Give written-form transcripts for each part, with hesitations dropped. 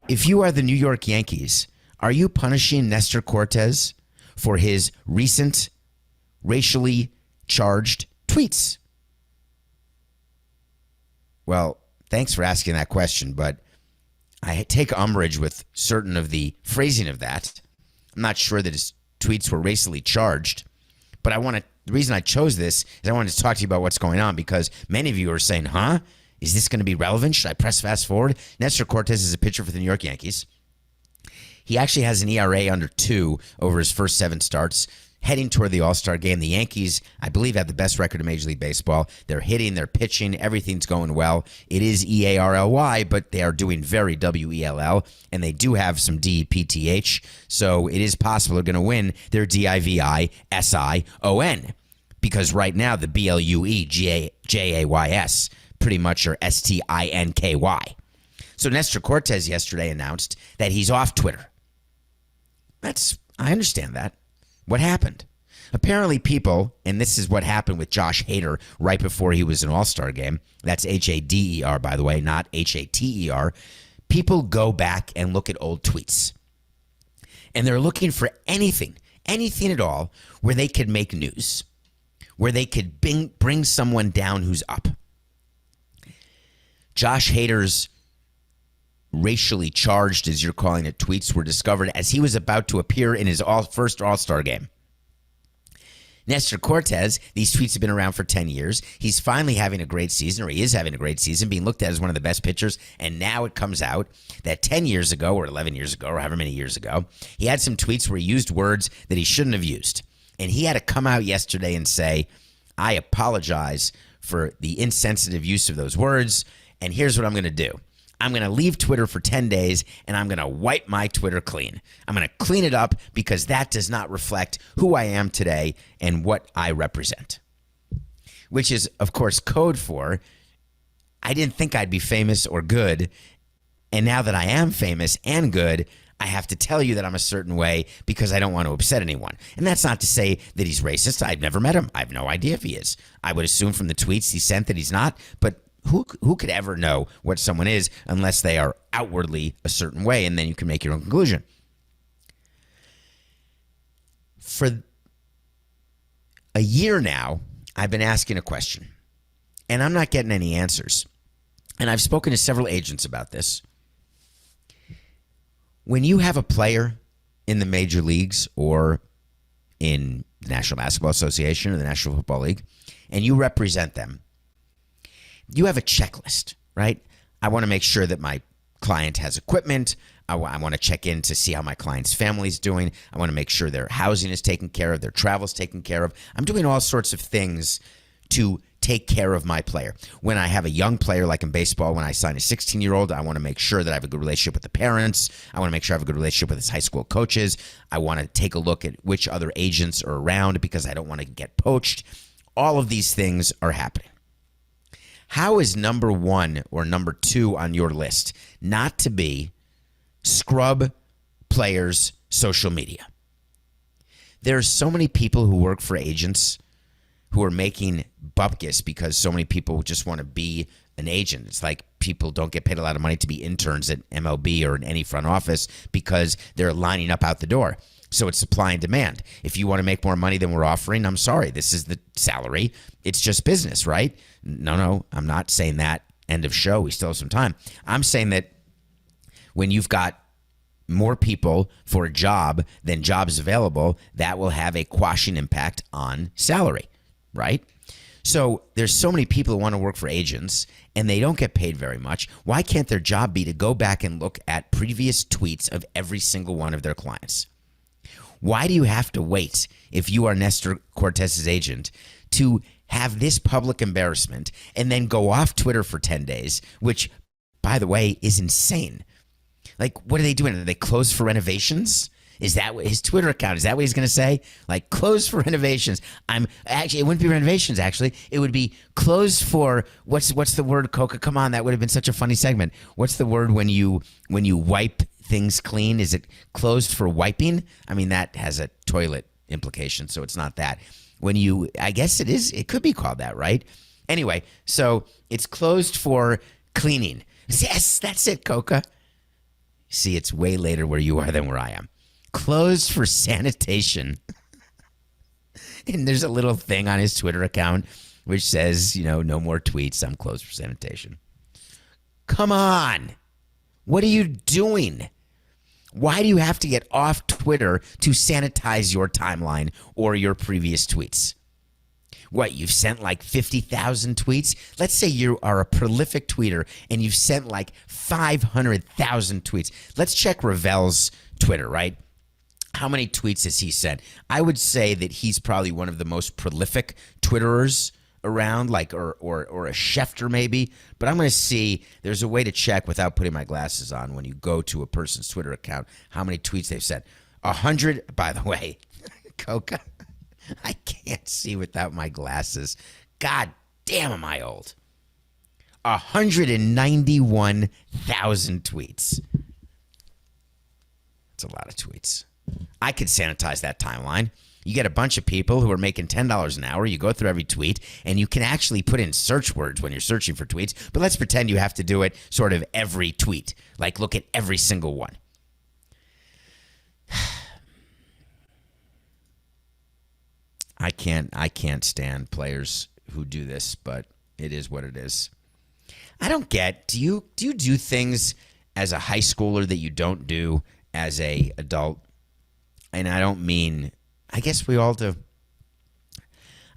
If you are the New York Yankees, are you punishing Nestor Cortes for his recent racially charged tweets? Well, thanks for asking that question, but I take umbrage with certain of the phrasing of that. I'm not sure that his tweets were racially charged, but the reason I chose this is I wanted to talk to you about what's going on, because many of you are saying, huh? Is this going to be relevant? Should I press fast forward? Nestor Cortes is a pitcher for the New York Yankees. He actually has an ERA under 2 over his first 7 starts. Heading toward the All-Star game, the Yankees, I believe, have the best record in Major League Baseball. They're hitting, they're pitching, everything's going well. It is EARLY, but they are doing very WELL, and they do have some DEPTH, so it is possible they're going to win their DIVISION, because right now the BLUEGAYS pretty much are STINKY. So Nestor Cortes yesterday announced that he's off Twitter. I understand that. What happened? Apparently people, and this is what happened with Josh Hader right before he was an All-Star game. That's HADER, by the way, not HATER. People go back and look at old tweets. And they're looking for anything at all where they could make news, where they could bring someone down who's up. Josh Hader's racially charged, as you're calling it, tweets were discovered as he was about to appear in his first All-Star game. Nestor Cortes, these tweets have been around for 10 years. He's finally having a great season, or he is having a great season, being looked at as one of the best pitchers. And now it comes out that 10 years ago, or 11 years ago, or however many years ago, he had some tweets where he used words that he shouldn't have used. And he had to come out yesterday and say, I apologize for the insensitive use of those words, and here's what I'm going to do. I'm going to leave Twitter for 10 days, and I'm going to wipe my Twitter clean. I'm going to clean it up because that does not reflect who I am today and what I represent. Which is, of course, code for, I didn't think I'd be famous or good, and now that I am famous and good, I have to tell you that I'm a certain way because I don't want to upset anyone. And that's not to say that he's racist. I've never met him. I have no idea if he is. I would assume from the tweets he sent that he's not, but who could ever know what someone is unless they are outwardly a certain way, and then you can make your own conclusion. For a year now, I've been asking a question, and I'm not getting any answers. And I've spoken to several agents about this. When you have a player in the major leagues or in the National Basketball Association or the National Football League, and you represent them, you have a checklist, right? I want to make sure that my client has equipment. I want to check in to see how my client's family is doing. I want to make sure their housing is taken care of, their travel is taken care of. I'm doing all sorts of things to take care of my player. When I have a young player, like in baseball, when I sign a 16-year-old, I want to make sure that I have a good relationship with the parents. I want to make sure I have a good relationship with his high school coaches. I want to take a look at which other agents are around because I don't want to get poached. All of these things are happening. How is number 1 or number 2 on your list not to be scrub players' social media? There are so many people who work for agents who are making bupkis because so many people just want to be an agent. It's like people don't get paid a lot of money to be interns at MLB or in any front office because they're lining up out the door. So it's supply and demand. If you want to make more money than we're offering, I'm sorry. This is the salary. It's just business, right? No, I'm not saying that. End of show. We still have some time. I'm saying that when you've got more people for a job than jobs available, that will have a quashing impact on salary, right? So there's so many people who want to work for agents and they don't get paid very much. Why can't their job be to go back and look at previous tweets of every single one of their clients? Why do you have to wait, if you are Nestor Cortes' agent, to have this public embarrassment and then go off Twitter for 10 days, which, by the way, is insane? Like, what are they doing? Are they closed for renovations? Is that what his Twitter account, is that what he's going to say? Like, closed for renovations. Actually, it wouldn't be renovations, actually. It would be closed for, what's the word, Coca? Come on, that would have been such a funny segment. What's the word when you wipe things clean? Is it closed for wiping? I mean, that has a toilet implication, so it's not that. I guess it could be called that, right? Anyway, so it's closed for cleaning. Yes, that's it, Coca. See, it's way later where you are than where I am. Closed for sanitation. And there's a little thing on his Twitter account which says, no more tweets. I'm closed for sanitation. Come on. What are you doing? Why do you have to get off Twitter to sanitize your timeline or your previous tweets? What, you've sent like 50,000 tweets? Let's say you are a prolific tweeter and you've sent like 500,000 tweets. Let's check Ravel's Twitter, right? How many tweets has he sent? I would say that he's probably one of the most prolific Twitterers around, like or a Schefter maybe. But I'm going to see, there's a way to check without putting my glasses on when you go to a person's Twitter account, how many tweets they've sent. 100, by the way, Coca, I can't see without my glasses. God damn, am I old. 191,000 tweets. That's a lot of tweets. I could sanitize that timeline. You get a bunch of people who are making $10 an hour. You go through every tweet, and you can actually put in search words when you're searching for tweets. But let's pretend you have to do it sort of every tweet. Like, look at every single one. I can't stand players who do this, but it is what it is. I don't get, do you do things as a high schooler that you don't do as a adult? And I don't mean, I guess we all do.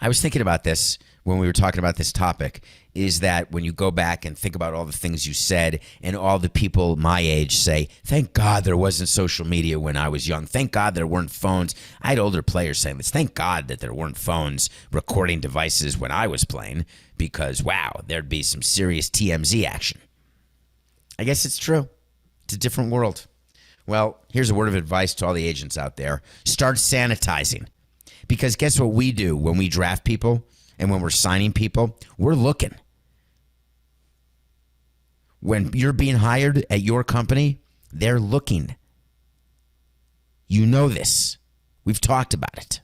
I was thinking about this when we were talking about this topic, is that when you go back and think about all the things you said and all the people my age say, thank God there wasn't social media when I was young. Thank God there weren't phones. I had older players saying this. Thank God that there weren't phones, recording devices when I was playing, because, wow, there'd be some serious TMZ action. I guess it's true. It's a different world. Well, here's a word of advice to all the agents out there. Start sanitizing. Because guess what we do when we draft people and when we're signing people? We're looking. When you're being hired at your company, they're looking. You know this. We've talked about it.